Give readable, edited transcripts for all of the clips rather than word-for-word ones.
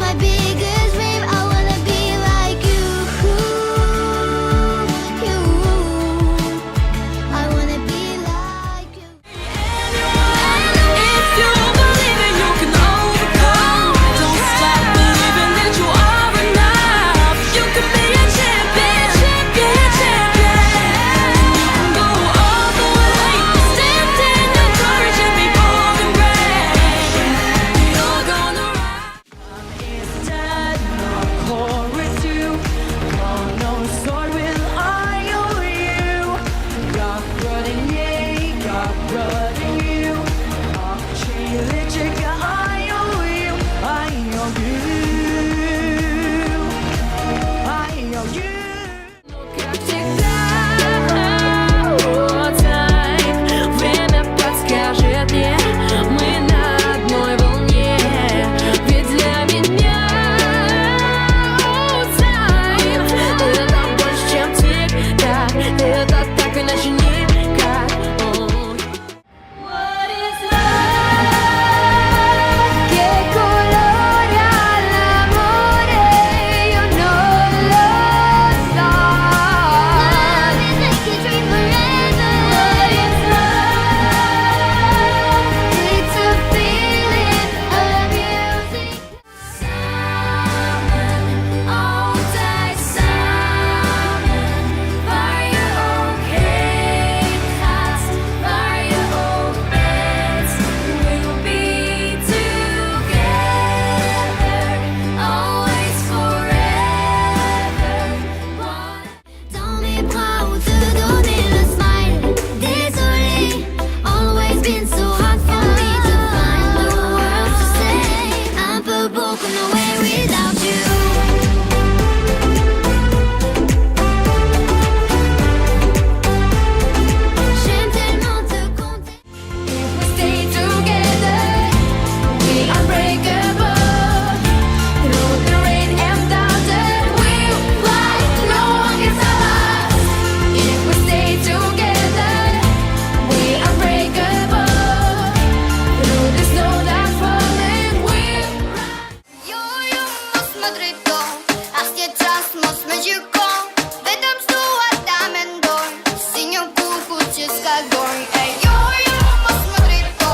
my biggest dream. I wanna be like you. I wanna be like you. If you believe it, you can overcome. Don't stop believing that you are enough. You can be a champion, be a champion. Go all the way, stand in your courage and be bold and brave. You're gonna rise. It's dead, no chorus you. No sword will I owe you. Got blood in you, got blood in you. Chilichica, I owe you, I owe you, I owe you. Время подскажет мне, мы на одной волне. Ведь для меня time это больше, чем тик-так. Это так иначе никак. What is love? Che colore ha l'amore? Io non lo so. Love is like a dream forever. What is love? It's a feeling of music. Sammen, altijd samen. Waar je ook heen gaat, waar je ook bent, we'll be together, always forever. Dans mes bras ou te donner le smile. Désolé, always been so hard for me to find the words to say. Un peu broken away without you. J'aime tellement te compter. If we stay together, we unbreakable. Through the rain and thunder, we'll fly. No one can stop us. If we stay together, we unbreakable. Through the snow that's falling, we'll run. Yo-yo, смотри то, а сейчас мы чеком. В этом стуатамен дой, синюю куку чиска гой. Эй, yo-yo, смотри то,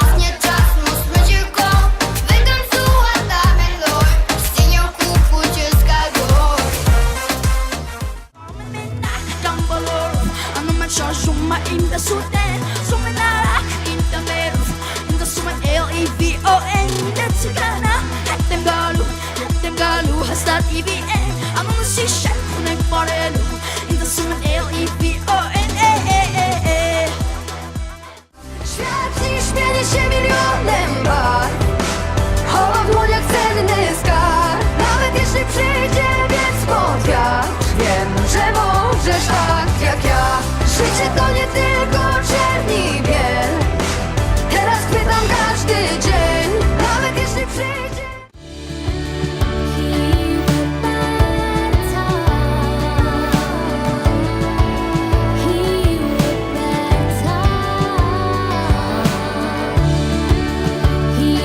а сейчас мы чеком. В этом стуатамен дой, синюю куку чиска гой. Ang naman siya sumain na sutin. Suminarak in the middle. In the suman L-E-V-O-N. Let's go na. Let them galu. Hasta TVN. Ang mga sisyan kung nagparelo. In the suman L-E-V-O-N. Świat dziś zmieni się milionem bar. Chowa w dłoniach cenny skarb. Nawet jeśli przyjdzie więc podwiat, wiem, że możesz tak jak ja. Życie to nie tylko czerni biel. Teraz chwytam każdy dzień. Nawet jeśli przyjdzie. He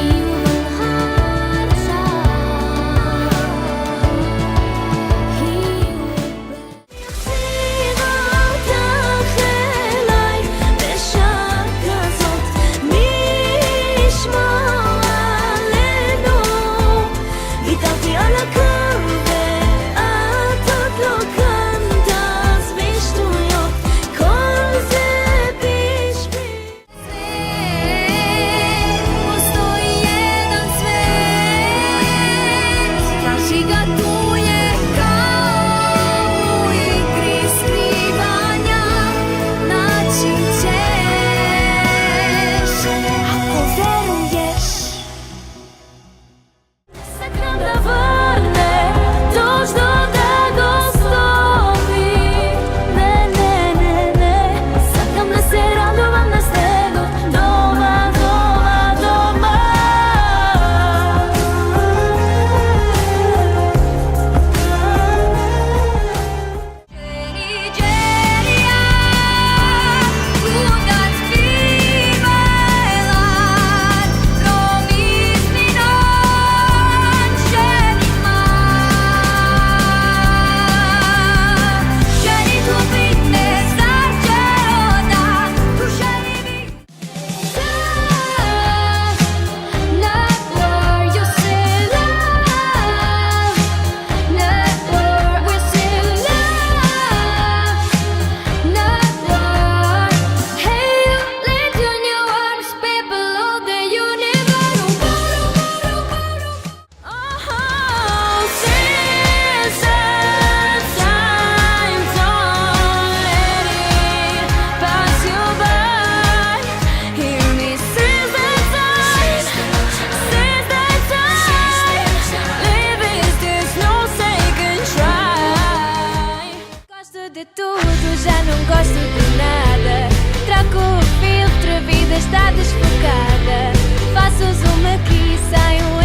きさよ